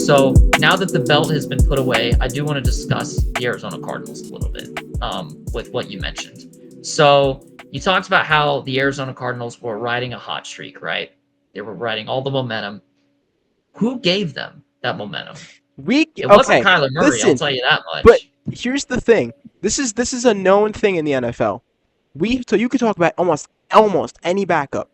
So now that the belt has been put away, I do want to discuss the Arizona Cardinals a little bit with what you mentioned. So you talked about how the Arizona Cardinals were riding a hot streak, right? They were riding all the momentum. Who gave them that momentum? It wasn't Okay, Kyler Murray, I'll listen, tell you that but much. here's the thing. This is a known thing in the NFL. So you could talk about almost any backup.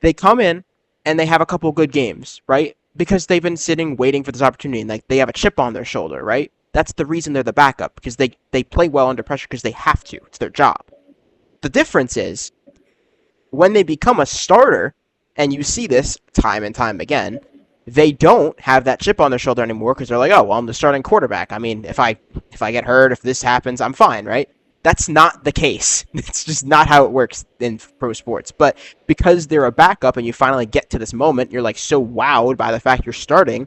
They come in and they have a couple good games, right? Because they've been sitting waiting for this opportunity and like they have a chip on their shoulder, right? That's the reason they're the backup because they play well under pressure because they have to. It's their job. The difference is when they become a starter, and you see this time and time again, they don't have that chip on their shoulder anymore because they're like, oh, well, I'm the starting quarterback. I mean, if I get hurt, if this happens, I'm fine, right? That's not the case. It's just not how it works in pro sports. But because they're a backup and you finally get to this moment, you're like so wowed by the fact you're starting,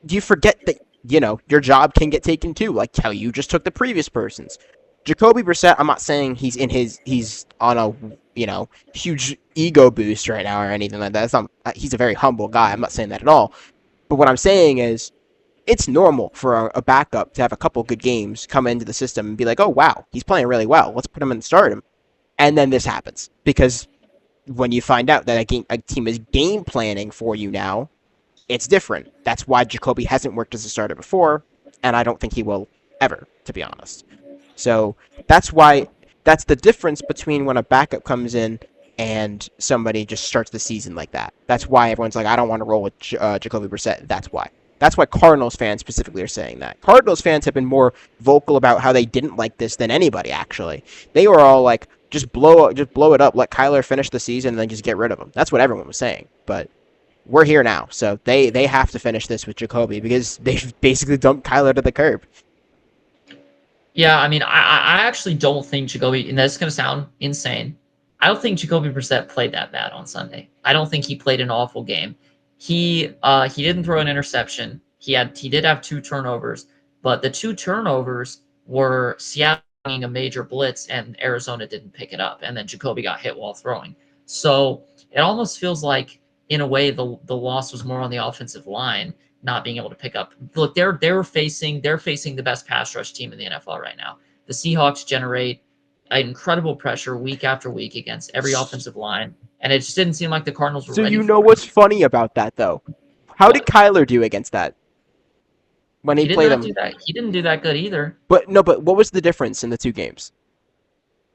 you forget that your job can get taken too, like how you just took the previous person's. Jacoby Brissett, I'm not saying he's on a huge ego boost right now or anything like that. He's a very humble guy. I'm not saying that at all. But what I'm saying is it's normal for a backup to have a couple good games come into the system and be like, oh wow, he's playing really well. Let's put him in and start him. And then this happens because when you find out that a team is game planning for you now, it's different. That's why Jacoby hasn't worked as a starter before, and I don't think he will ever, to be honest. So that's the difference between when a backup comes in and somebody just starts the season like that. That's why everyone's like, I don't want to roll with Jacoby Brissett. That's why. That's why Cardinals fans specifically are saying that. Cardinals fans have been more vocal about how they didn't like this than anybody, actually. They were all like, just blow it up, let Kyler finish the season, and then just get rid of him. That's what everyone was saying. But we're here now, so they have to finish this with Jacoby because they've basically dumped Kyler to the curb. Yeah, I mean, I actually don't think Jacoby, and that's going to sound insane. I don't think Jacoby Brissett played that bad on Sunday. I don't think he played an awful game. He didn't throw an interception. He did have 2 turnovers, but the 2 turnovers were Seattle being a major blitz, and Arizona didn't pick it up, and then Jacoby got hit while throwing. So it almost feels like, in a way, the loss was more on the offensive line not being able to pick up. Look, they're facing the best pass rush team in the NFL right now. The Seahawks generate incredible pressure week after week against every offensive line, and it just didn't seem like the Cardinals were So ready you know for what's it. funny about that though? How did But Kyler do against that when he he did played not do him? that. He didn't do that good either. But what was the difference in the two games?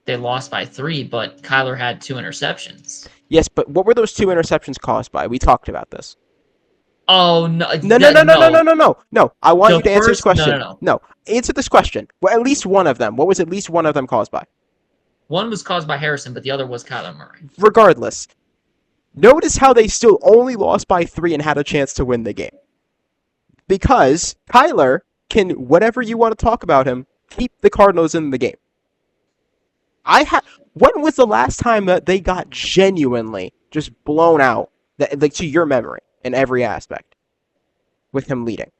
They lost by 3, but Kyler had 2 interceptions. Yes, but what were those two interceptions caused by? We talked about this. Oh no, No, no, no, no, no, no. no, no, no, no. I want The you to answer this first no, no, question. no. No, answer this question. Well, at least one of them. What was at least one of them caused by? One was caused by Harrison, but the other was Kyler Murray. Regardless, notice how they still only lost by 3 and had a chance to win the game. Because Kyler can, whatever you want to talk about him, keep the Cardinals in the game. When was the last time that they got genuinely just blown out, like to your memory in every aspect, with him leading,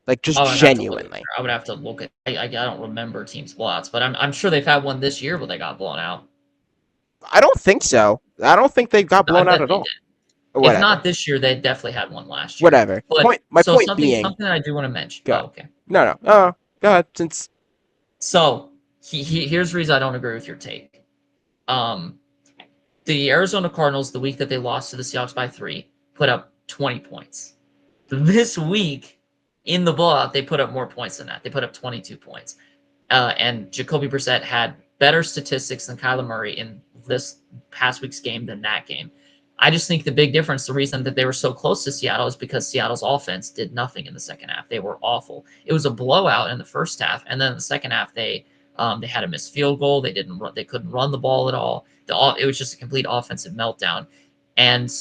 like just Oh, genuinely? I would have to look at. I don't remember teams blowouts, but I'm sure they've had one this year where they got blown out. I don't think so. I don't think they got I blown out bet at they all. did. If Whatever. not this year, they definitely had one last year. Whatever. But My so point something being, something I do want to mention. go Oh, ahead. okay. No, no. Oh, go ahead. Since So here's the reason I don't agree with your take. Um, the Arizona Cardinals, the week that they lost to the Seahawks by 3, put up 20 points. This week, in the blowout, they put up more points than that. They put up 22 points. And Jacoby Brissett had better statistics than Kyler Murray in this past week's game than that game. I just think the big difference, the reason that they were so close to Seattle is because Seattle's offense did nothing in the second half. They were awful. It was a blowout in the first half, and then in the second half they had a missed field goal. They couldn't run the ball at all. It was just a complete offensive meltdown. And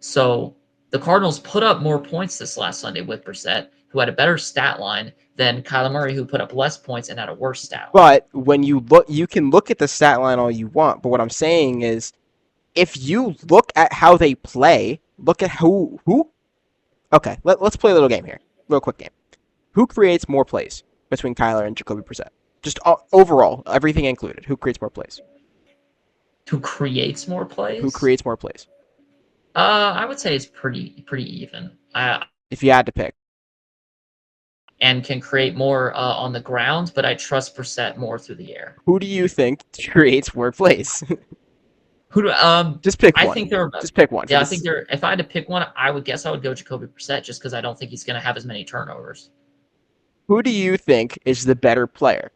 so the Cardinals put up more points this last Sunday with Brissett, who had a better stat line than Kyler Murray, who put up less points and had a worse stat line. but when you look, you can look at the stat line all you want. But what I'm saying is, if you look at how they play, look at who. Okay, let's play a little game here, real quick game. Who creates more plays between Kyler and Jacoby Brissett? Just overall, everything included. Who creates more plays? Who creates more Who plays? creates more plays? I would say it's pretty even. If you had to pick. and can create more on the ground, but I trust Brissett more through the air. Who do you think creates more plays? Who do, Just pick I one. think they're Just pick one. yeah, I think they're if I had to pick one, I would go Jacoby Brissett just because I don't think he's going to have as many turnovers. Who do you think is the better player?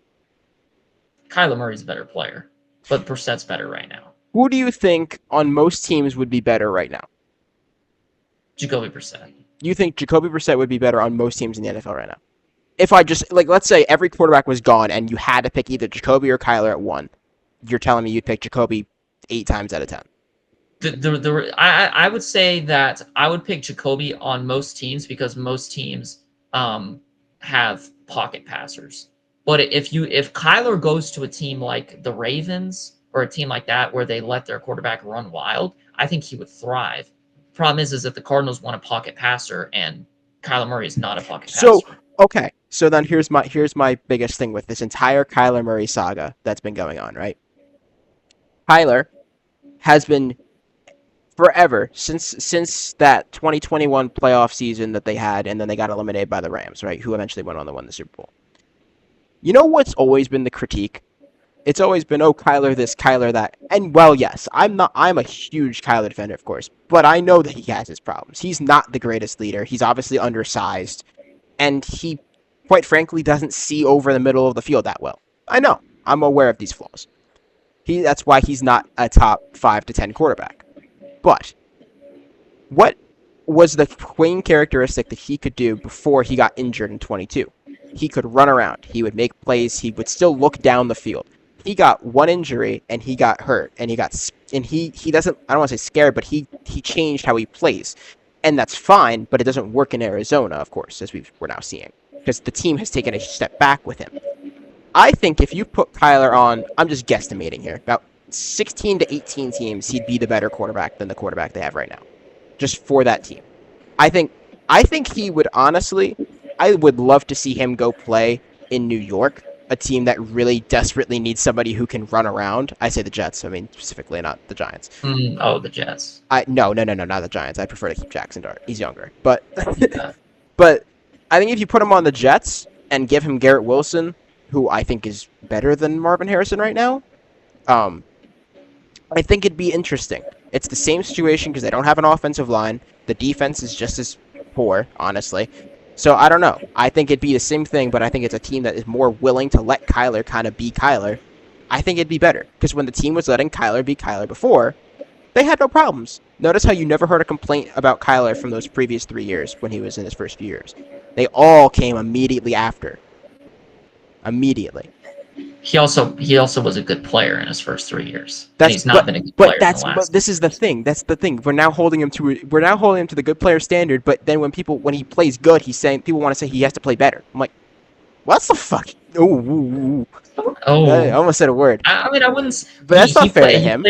Kyler Murray's a better player, but Brissett's better right now. Who do you think on most teams would be better right now? Jacoby Brissett. You think Jacoby Brissett would be better on most teams in the NFL right now? If I just, like, let's say every quarterback was gone and you had to pick either Jacoby or Kyler at one, you're telling me you'd pick Jacoby 8 times out of 10. I would say that I would pick Jacoby on most teams because most teams have pocket passers. But if Kyler goes to a team like the Ravens or a team like that where they let their quarterback run wild, I think he would thrive. Problem is that the Cardinals want a pocket passer, and Kyler Murray is not a pocket passer. Okay. So then here's my biggest thing with this entire Kyler Murray saga that's been going on, right? Kyler has been forever since that 2021 playoff season that they had, and then they got eliminated by the Rams, right? Who eventually went on to win the Super Bowl. You know what's always been the critique? It's always been, oh, Kyler this, Kyler that. And, well, yes, I'm a huge Kyler defender, of course, but I know that he has his problems. He's not the greatest leader. He's obviously undersized, and he, quite frankly, doesn't see over the middle of the field that well. I know. I'm aware of these flaws. That's why he's not a top 5 to 10 quarterback. But what was the main characteristic that he could do before he got injured in 22? He could run around. He would make plays. He would still look down the field. He got one injury and he got hurt and he doesn't, I don't want to say scared, but he changed how he plays. And that's fine, but it doesn't work in Arizona, of course, as we're now seeing, because the team has taken a step back with him. I think if you put Kyler on, I'm just guesstimating here, about 16 to 18 teams, he'd be the better quarterback than the quarterback they have right now, just for that team. I think he would honestly, I would love to see him go play in New York, a team that really desperately needs somebody who can run around. I say the Jets. I mean, specifically not the Giants. The Jets. No, not the Giants. I prefer to keep Jackson Dart. He's younger. But Yeah. but I think if you put him on the Jets and give him Garrett Wilson, who I think is better than Marvin Harrison right now, I think it'd be interesting. It's the same situation because they don't have an offensive line. The defense is just as poor, honestly. So I don't know. I think it'd be the same thing, but I think it's a team that is more willing to let Kyler kind of be Kyler. I think it'd be better because when the team was letting Kyler be Kyler before, they had no problems. Notice how you never heard a complaint about Kyler from those previous 3 years when he was in his first few years. They all came immediately after. Immediately. He also was a good player in his first 3 years. He's not been a good player in the last. But this is the thing. That's the thing. We're now holding him to the good player standard. But then when he plays good, people want to say he has to play better. I'm like, what's the fuck? Oh, I almost said a word. I mean, I wouldn't. But that's not fair to him.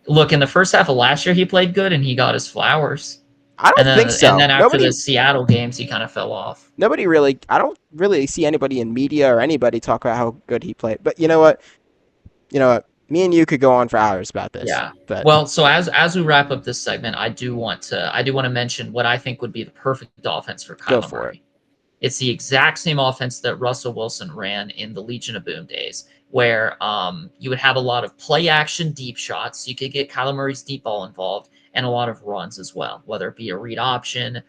Look, in the first half of last year, he played good and he got his flowers. I don't think so. And then after the Seattle games, he kind of fell off. I don't really see anybody in media or anybody talk about how good he played. But you know what? Me and you could go on for hours about this. Yeah. But well, so as we wrap up this segment, I do want to mention what I think would be the perfect offense for Kyler Murray. It's the exact same offense that Russell Wilson ran in the Legion of Boom days, where you would have a lot of play action deep shots. You could get Kyler Murray's deep ball involved, and a lot of runs as well, whether it be a read option,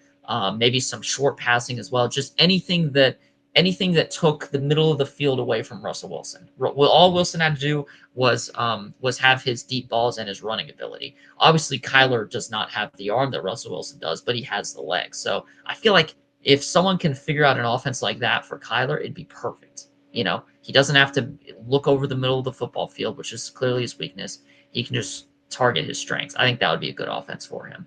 maybe some short passing as well, just anything that took the middle of the field away from Russell Wilson. All Wilson had to do was have his deep balls and his running ability. Obviously, Kyler does not have the arm that Russell Wilson does, but he has the legs. So I feel like if someone can figure out an offense like that for Kyler, it'd be perfect. He doesn't have to look over the middle of the football field, which is clearly his weakness. He can just target his strengths. I think that would be a good offense for him.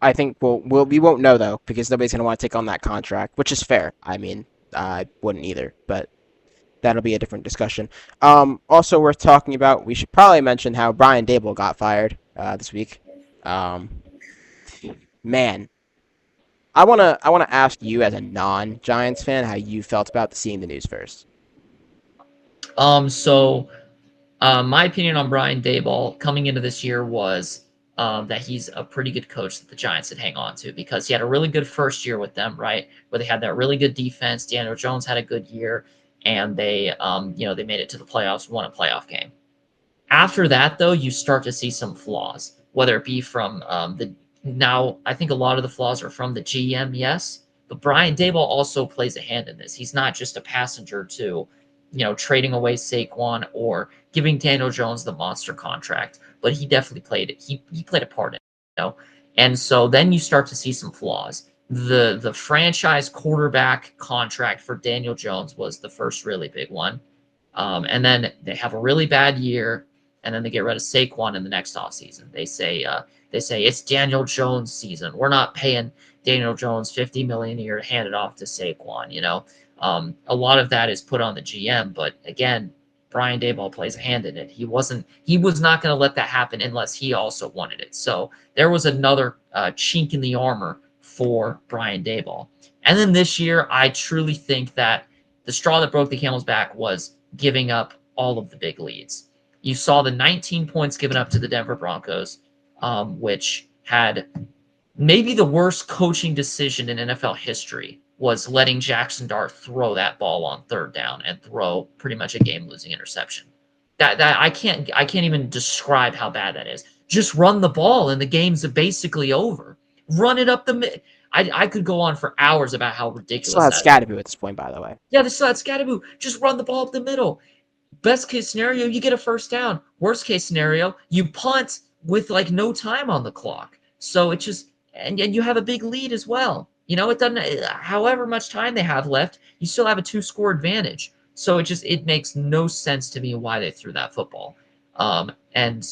I think we won't know, though, because nobody's going to want to take on that contract, which is fair. I mean, I wouldn't either, but that'll be a different discussion. Also worth talking about, we should probably mention how Brian Daboll got fired this week. Man, I wanna ask you as a non-Giants fan how you felt about seeing the news first. My opinion on Brian Daboll coming into this year was that he's a pretty good coach that the Giants would hang on to, because he had a really good first year with them, right? Where they had that really good defense. Daniel Jones had a good year, and they they made it to the playoffs, won a playoff game. After that, though, you start to see some flaws, whether it be from the now. I think a lot of the flaws are from the GM, yes, but Brian Daboll also plays a hand in this. He's not just a passenger to, trading away Saquon or giving Daniel Jones the monster contract, but he definitely played it. He played a part in it. And so then you start to see some flaws. The franchise quarterback contract for Daniel Jones was the first really big one. And then they have a really bad year, and then they get rid of Saquon in the next offseason. They say it's Daniel Jones season. We're not paying Daniel Jones $50 million a year to hand it off to Saquon. A lot of that is put on the GM, but again, Brian Daboll plays a hand in it. He was not going to let that happen unless he also wanted it. So there was another chink in the armor for Brian Daboll. And then this year, I truly think that the straw that broke the camel's back was giving up all of the big leads. You saw the 19 points given up to the Denver Broncos, which had maybe the worst coaching decision in NFL history, was letting Jackson Dart throw that ball on third down and throw pretty much a game-losing interception. That I can't even describe how bad that is. Just run the ball and the game's basically over. Run it up the mid. I could go on for hours about how ridiculous Still had that is. Scatterboo at this point, by the way. Yeah, they still had Scatterboo. Just run the ball up the middle. Best case scenario, you get a first down. Worst case scenario, you punt with like no time on the clock. So it just and you have a big lead as well. It doesn't. However much time they have left, you still have a 2-score advantage. So it makes no sense to me why they threw that football. And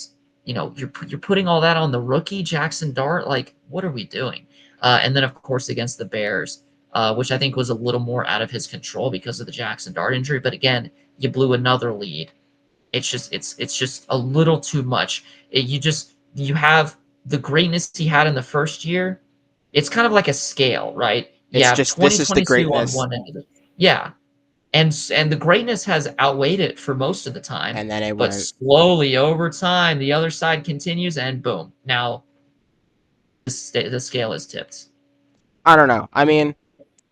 you're putting all that on the rookie Jackson Dart. Like, what are we doing? And then of course against the Bears, which I think was a little more out of his control because of the Jackson Dart injury. But again, you blew another lead. It's just a little too much. You have the greatness he had in the first year. It's kind of like a scale, right? You It's have just this is the 2022 on greatness, one end of it. Yeah. And the greatness has outweighed it for most of the time. and then it But went. slowly over time, the other side continues, and boom. Now the scale is tipped. I don't know. I mean,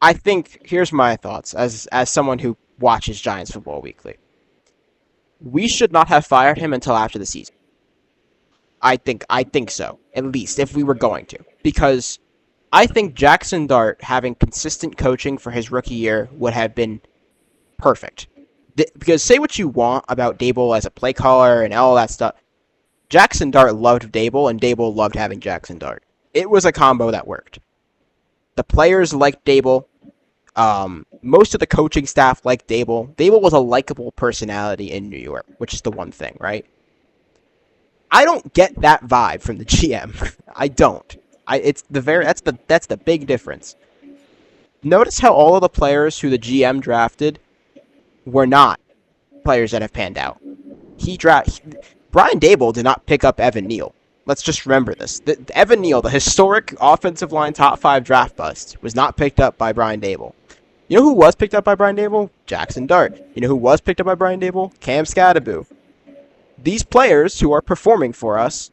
I think here's my thoughts as someone who watches Giants football weekly. We should not have fired him until after the season. I think so, at least if we were going to, because I think Jackson Dart having consistent coaching for his rookie year would have been perfect. Because say what you want about Daboll as a play caller and all that stuff, Jackson Dart loved Daboll, and Daboll loved having Jackson Dart. It was a combo that worked. The players liked Daboll. Most of the coaching staff liked Daboll. Daboll was a likable personality in New York, which is the one thing, right? I don't get that vibe from the GM. I don't. That's the big difference. Notice how all of the players who the GM drafted were not players that have panned out. Brian Daboll did not pick up Evan Neal. Let's just remember this. Evan Neal, the historic offensive line top 5 draft bust, was not picked up by Brian Daboll. You know who was picked up by Brian Daboll? Jackson Dart. You know who was picked up by Brian Daboll? Cam Scatterboo. These players who are performing for us,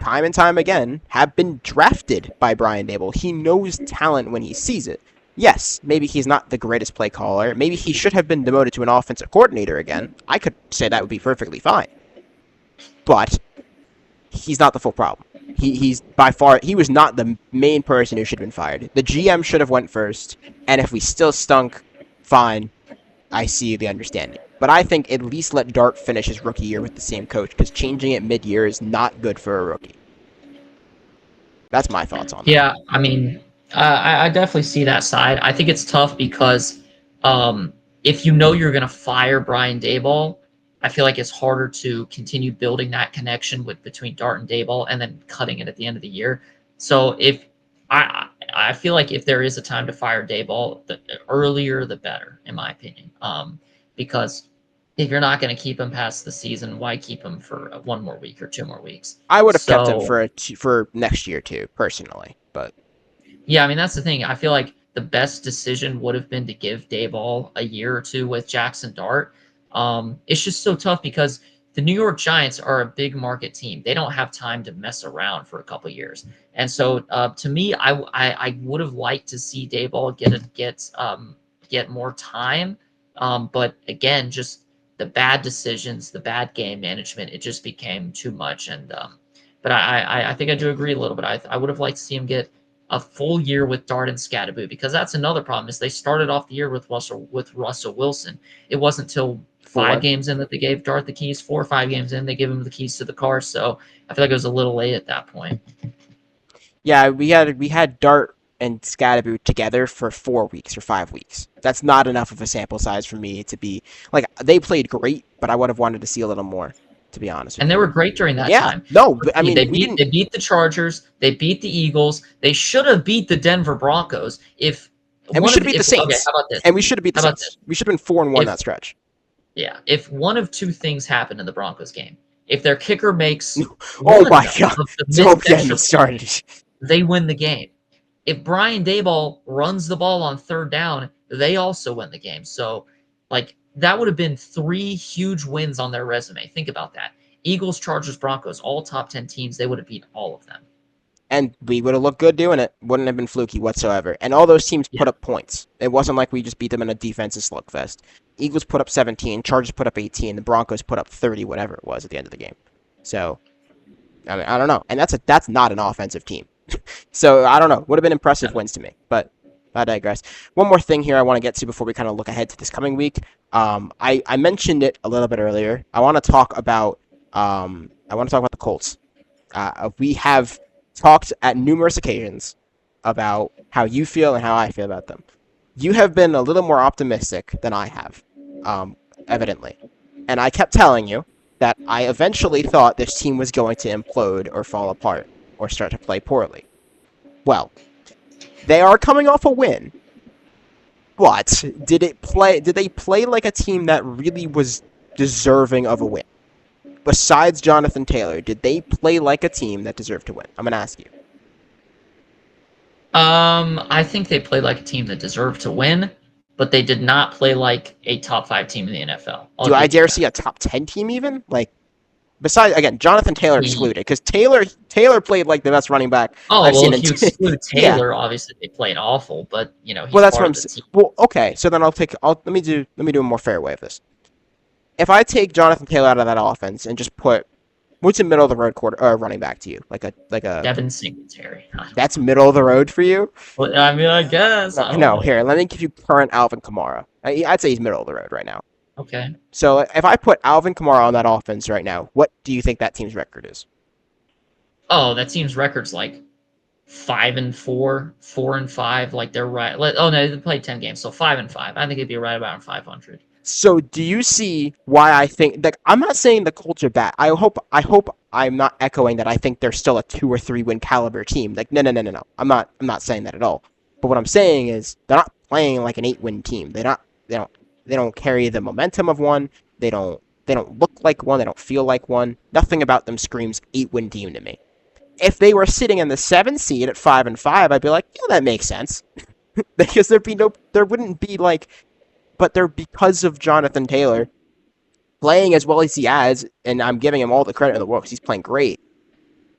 time and time again, have been drafted by Brian Daboll. He knows talent when he sees it. Yes, maybe he's not the greatest play caller. Maybe he should have been demoted to an offensive coordinator again. I could say that would be perfectly fine. But he's not the full problem. He was not the main person who should have been fired. The GM should have went first, and if we still stunk, fine. I see the understanding. But I think at least let Dart finish his rookie year with the same coach, because changing it mid-year is not good for a rookie. That's my thoughts on that. Yeah, I mean, I definitely see that side. I think it's tough because if you're going to fire Brian Daboll, I feel like it's harder to continue building that connection between Dart and Daboll and then cutting it at the end of the year. So if I feel like if there is a time to fire Daboll, the earlier the better, in my opinion. Because if you're not going to keep him past the season, why keep him for 1 more week or 2 more weeks? I would have kept him for next year too, personally. But yeah, I mean that's the thing. I feel like the best decision would have been to give Daboll a year or 2 with Jackson Dart. It's just so tough because the New York Giants are a big market team. They don't have time to mess around for a couple years. And so, to me, I would have liked to see Daboll get more time. But again, just the bad decisions, the bad game management, it just became too much. And but I think I do agree a little bit. I would have liked to see him get a full year with Dart and Scatterboo, because that's another problem is they started off the year with Russell Wilson. It wasn't until 5 games in that they gave Dart the keys. 4 or 5 games in, they gave him the keys to the car. So I feel like it was a little late at that point. Yeah, we had Dart and Scatterboo together for 4 weeks or 5 weeks. That's not enough of a sample size for me to be like they played great, but I would have wanted to see a little more, to be honest with And you. they were great during that Yeah, time. no, but, I mean, they we didn't. beat the Chargers. They beat the Eagles. They should have beat the Denver Broncos. And we should have beat the Saints. Okay, how about this? And we should have beat the How about Saints. this? We should have been 4-1 that stretch. Yeah, if one of two things happened in the Broncos game, if their kicker makes Oh my God! of the Don't missed get extra me started. they win the game. If Brian Daboll runs the ball on 3rd down, they also win the game. So, like, that would have been 3 huge wins on their resume. Think about that. Eagles, Chargers, Broncos, all top 10 teams. They would have beat all of them. And we would have looked good doing it. Wouldn't have been fluky whatsoever. And all those teams put up points. It wasn't like we just beat them in a defensive slugfest. Eagles put up 17, Chargers put up 18, the Broncos put up 30, whatever it was at the end of the game. So, I mean, I don't know. And that's not an offensive team. So, I don't know. Would have been impressive wins to me. But I digress. One more thing here I want to get to before we kind of look ahead to this coming week. I mentioned it a little bit earlier. I want to talk about the Colts. We have talked at numerous occasions about how you feel and how I feel about them. You have been a little more optimistic than I have, evidently. And I kept telling you that I eventually thought this team was going to implode or fall apart or start to play poorly. Well, they are coming off a win. But did they play like a team that really was deserving of a win? Besides Jonathan Taylor, did they play like a team that deserved to win? I'm going to ask you. I think they played like a team that deserved to win, but they did not play like a top 5 team in the NFL. Do I dare see a top 10 team even? Like, besides, again, Jonathan Taylor excluded, because Taylor played like the best running back I've seen in if you exclude Taylor, obviously they played awful, but he's that's part what I'm of the saying. team. Well, okay, so then let me do a more fair way of this. If I take Jonathan Taylor out of that offense and just put what's a middle of the road running back to you, like a Devin Singletary. That's middle of the road for you? Well, I mean, I guess. No, here, let me give you current Alvin Kamara. I'd say he's middle of the road right now. Okay. So if I put Alvin Kamara on that offense right now, what do you think that team's record is? Oh, that team's record's like 5-4, 4-5. Like they're right. Oh no, they played 10 games, so 5-5. I think it'd be right about 500. So do you see why I think that I'm not saying the Colts are bad? I hope I'm not echoing that I think they're still a 2 or 3 win caliber team. Like no. I'm not saying that at all. But what I'm saying is they're not playing like an 8-win team. They don't carry the momentum of one. They don't look like one. They don't feel like one. Nothing about them screams 8-win team to me. If they were sitting in the 7th seed at 5-5, I'd be like, yeah, that makes sense. Because there wouldn't be like, but they're because of Jonathan Taylor playing as well as he has, and I'm giving him all the credit in the world because he's playing great.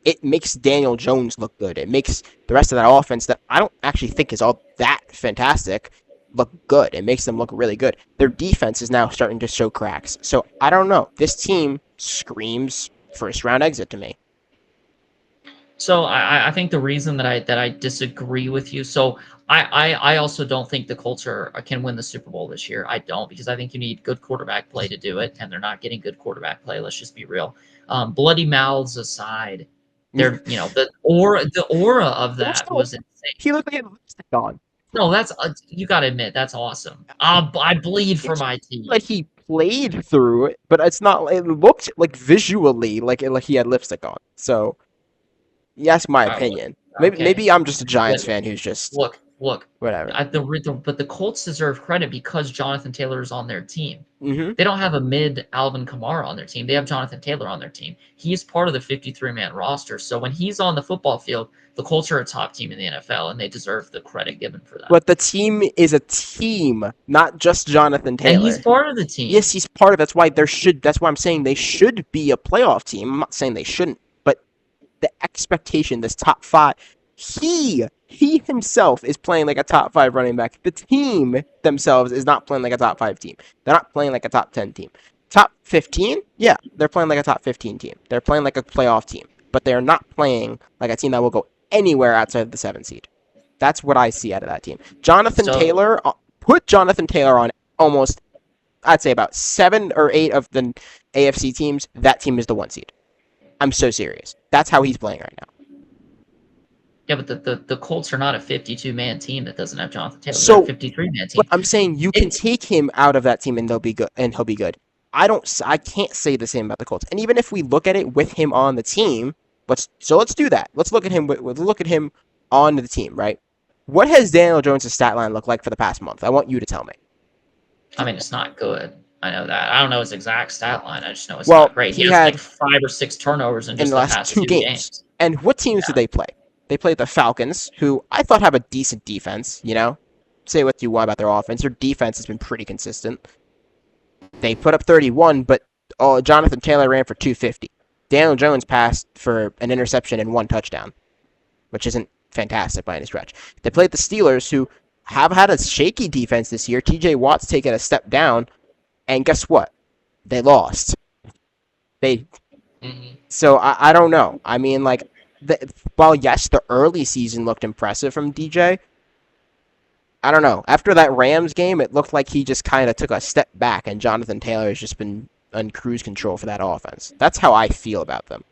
It makes Daniel Jones look good. It makes the rest of that offense that I don't actually think is all that fantastic look good. It makes them look really good. Their defense is now starting to show cracks. So I don't know. This team screams first round exit to me. So I think the reason that I disagree with you. So I also don't think the Colts can win the Super Bowl this year. I don't, because I think you need good quarterback play to do it, and they're not getting good quarterback play. Let's just be real. Bloody mouths aside, they're the aura of that was insane. He looked like he had lipstick on. No, that's you got to admit that's awesome. I bleed for my team. Like he played through it, but it's not. It looked like visually like he had lipstick on. So, yes, my opinion. Okay. Maybe I'm just a Giants fan who's just look. look, Whatever. but the Colts deserve credit because Jonathan Taylor is on their team. Mm-hmm. They don't have a mid Alvin Kamara on their team. They have Jonathan Taylor on their team. He's part of the 53-man roster. So when he's on the football field, the Colts are a top team in the NFL, and they deserve the credit given for that. But the team is a team, not just Jonathan Taylor. And he's part of the team. Yes, he's part of it. That's why I'm saying they should be a playoff team. I'm not saying they shouldn't, but the expectation, this top 5, he himself is playing like a top 5 running back. The team themselves is not playing like a top 5 team. They're not playing like a top 10 team. Top 15? Yeah, they're playing like a top 15 team. They're playing like a playoff team, but they're not playing like a team that will go anywhere outside of the 7 seed. That's what I see out of that team. Put Jonathan Taylor on almost, I'd say about 7 or 8 of the AFC teams. That team is the 1 seed. I'm so serious. That's how he's playing right now. Yeah, but the Colts are not a 52-man team that doesn't have Jonathan Taylor. So, they're a 53-man team. But I'm saying you can take him out of that team and he'll be good. I can't say the same about the Colts. And even if we look at it with him on the team, let's do that. Let's look at him on the team, right? What has Daniel Jones' stat line look like for the past month? I want you to tell me. I mean, it's not good. I know that. I don't know his exact stat line. I just know it's not great. He has like 5 or 6 turnovers in just the last 2 games. And what teams did they play? They played the Falcons, who I thought have a decent defense, you know? Say what you want about their offense. Their defense has been pretty consistent. They put up 31, but Jonathan Taylor ran for 250. Daniel Jones passed for an interception and 1 touchdown, which isn't fantastic by any stretch. They played the Steelers, who have had a shaky defense this year. TJ Watt's taken a step down, and guess what? They lost. So I don't know. I mean, like, while yes, the early season looked impressive from DJ, I don't know. After that Rams game, it looked like he just kind of took a step back, and Jonathan Taylor has just been on cruise control for that offense. That's how I feel about them.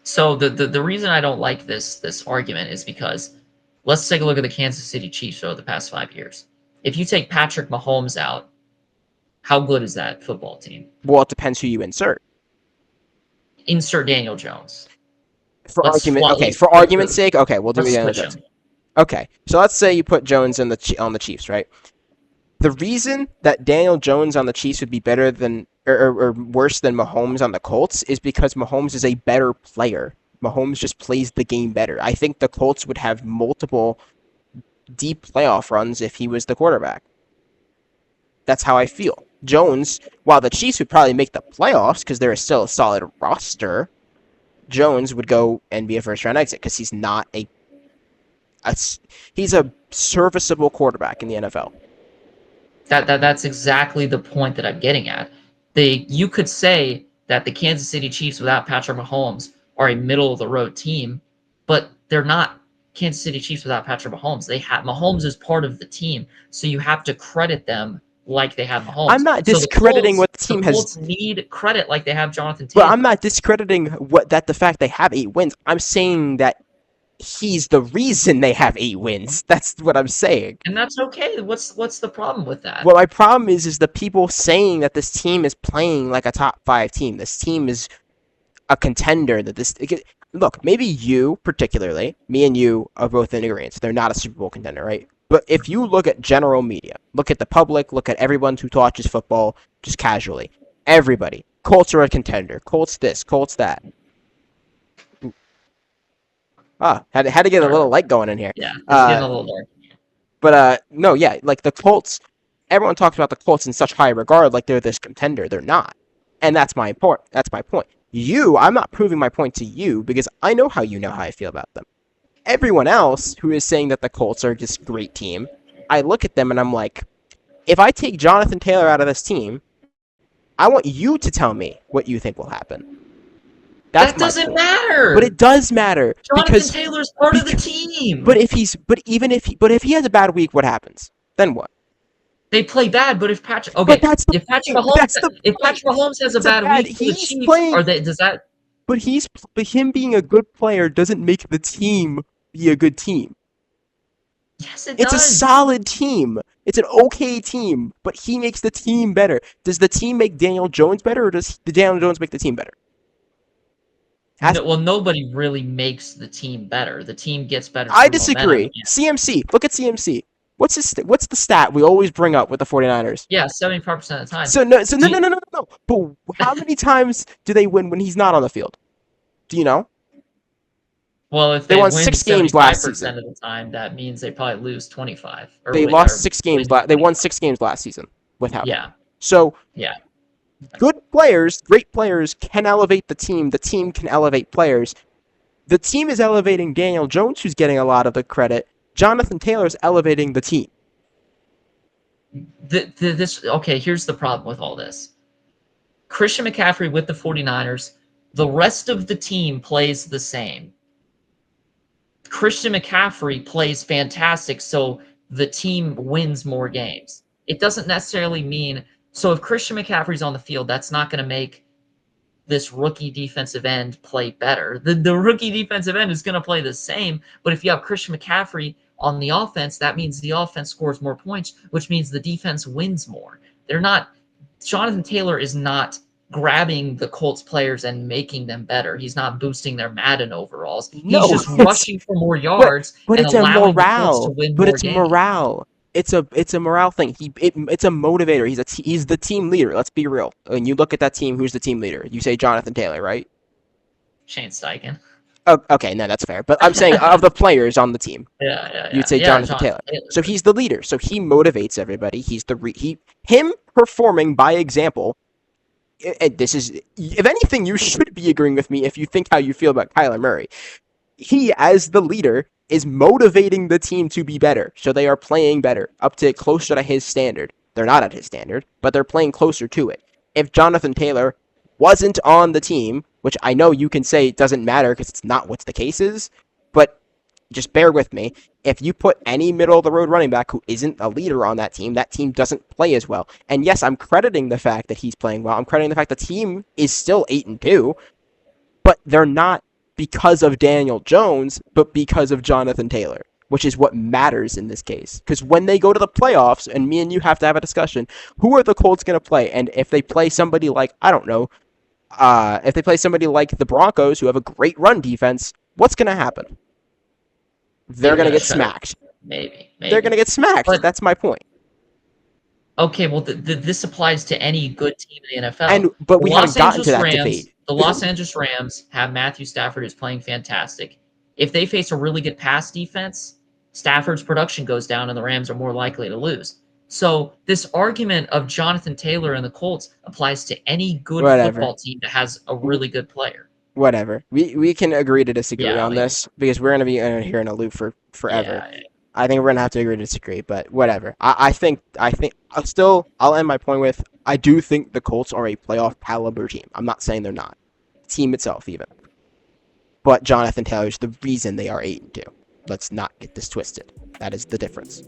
So the reason I don't like this argument is because let's take a look at the Kansas City Chiefs over the past 5 years. If you take Patrick Mahomes out, how good is that football team? Well, it depends who you insert. Insert Daniel Jones. For argument's sake, okay, we'll do Daniel Jones. Okay, so let's say you put Jones on the Chiefs, right? The reason that Daniel Jones on the Chiefs would be better than or worse than Mahomes on the Colts is because Mahomes is a better player. Mahomes just plays the game better. I think the Colts would have multiple deep playoff runs if he was the quarterback. That's how I feel. Jones, while the Chiefs would probably make the playoffs because they're still a solid roster, Jones would go and be a first-round exit because he's not he's a serviceable quarterback in the NFL. That's exactly the point that I'm getting at. You could say that the Kansas City Chiefs without Patrick Mahomes are a middle-of-the-road team, but they're not Kansas City Chiefs without Patrick Mahomes. Mahomes is part of the team, so you have to credit them like they have Mahomes. I'm not discrediting what the team has. The Colts need credit like they have Jonathan Taylor. But I'm not discrediting the fact they have 8 wins. I'm saying that he's the reason they have 8 wins. That's what I'm saying. And that's okay. What's the problem with that? Well, my problem is the people saying that this team is playing like a top 5 team. This team is a contender. Look, maybe you particularly, me and you are both in agreement. They're not a Super Bowl contender, right? But if you look at general media, look at the public, look at everyone who watches football just casually, everybody, Colts are a contender. Colts this, Colts that. Had to get a little light going in here. Yeah, it's getting a little dark. But no, yeah, like the Colts, everyone talks about the Colts in such high regard, like they're this contender. They're not, and that's my point. I'm not proving my point to you because I know how I feel about them. Everyone else who is saying that the Colts are just a great team, I look at them and I'm like, if I take Jonathan Taylor out of this team, I want you to tell me what you think will happen. That doesn't matter. But it does matter. Jonathan Taylor's part of the team. But if he has a bad week, what happens? Then what? They play bad, but if Patrick Mahomes has a bad week, he's playing. But him being a good player doesn't make the team be a good team. Yes, it does. It's a solid team. It's an okay team, but he makes the team better. Does the team make Daniel Jones better, or does Daniel Jones make the team better? Well, nobody really makes the team better. The team gets better I through momentum. disagree. CMC, look at CMC. What's the stat we always bring up with the 49ers? Yeah, 75% of the time. So no. But how many times do they win when he's not on the field? Do you know? Well, if They they won win 6 games last 75% season. of the time, that means they probably lose 25. They lost 6 games. They won 6 games last season without him. Yeah. So Yeah. good players, great players can elevate the team. The team can elevate players. The team is elevating Daniel Jones, who's getting a lot of the credit. Jonathan Taylor's elevating the team. Okay, here's the problem with all this. Christian McCaffrey with the 49ers, the rest of the team plays the same. Christian McCaffrey plays fantastic, so the team wins more games. It doesn't necessarily mean... So if Christian McCaffrey's on the field, that's not going to make this rookie defensive end play better. The rookie defensive end is going to play the same, but if you have Christian McCaffrey on the offense, that means the offense scores more points, which means the defense wins more. Jonathan Taylor is not grabbing the Colts players and making them better. He's not boosting their Madden overalls. He's just rushing for more yards but and it's allowing the Colts to win more games. Morale. It's a morale thing. It's a motivator. He's the team leader. Let's be real. When you look at that team, who's the team leader? You say Jonathan Taylor, right? Shane Steichen. Oh, okay, no, that's fair. But I'm saying of the players on the team, you'd say Jonathan Taylor. So he's the leader. So he motivates everybody. He's him performing by example. And this is, if anything, you should be agreeing with me if you think how you feel about Kyler Murray. He, as the leader, is motivating the team to be better. So they are playing better, up to closer to his standard. They're not at his standard, but they're playing closer to it. If Jonathan Taylor wasn't on the team, which I know you can say it doesn't matter because it's not what the case is, but just bear with me. If you put any middle-of-the-road running back who isn't a leader on that team doesn't play as well. And yes, I'm crediting the fact that he's playing well. I'm crediting the fact the team is still 8-2, but they're not because of Daniel Jones, but because of Jonathan Taylor, which is what matters in this case. Because when they go to the playoffs, and me and you have to have a discussion, who are the Colts going to play? And if they play somebody like, I don't know, if they play somebody like the Broncos, who have a great run defense, what's going to happen? They're going to get smacked. Maybe. They're going to get smacked. But that's my point. Okay, well, this applies to any good team in the NFL. But we haven't gotten to that debate. The Los Angeles Rams have Matthew Stafford, who's playing fantastic. If they face a really good pass defense, Stafford's production goes down and the Rams are more likely to lose. So this argument of Jonathan Taylor and the Colts applies to any good football team that has a really good player. Whatever. We can agree to disagree on this because we're going to be here in a loop for forever. Yeah. I think we're going to have to agree to disagree, but whatever. I think I'll end my point with, I do think the Colts are a playoff caliber team. I'm not saying they're not. The team itself, even. But Jonathan Taylor is the reason they are 8-2. Let's not get this twisted. That is the difference.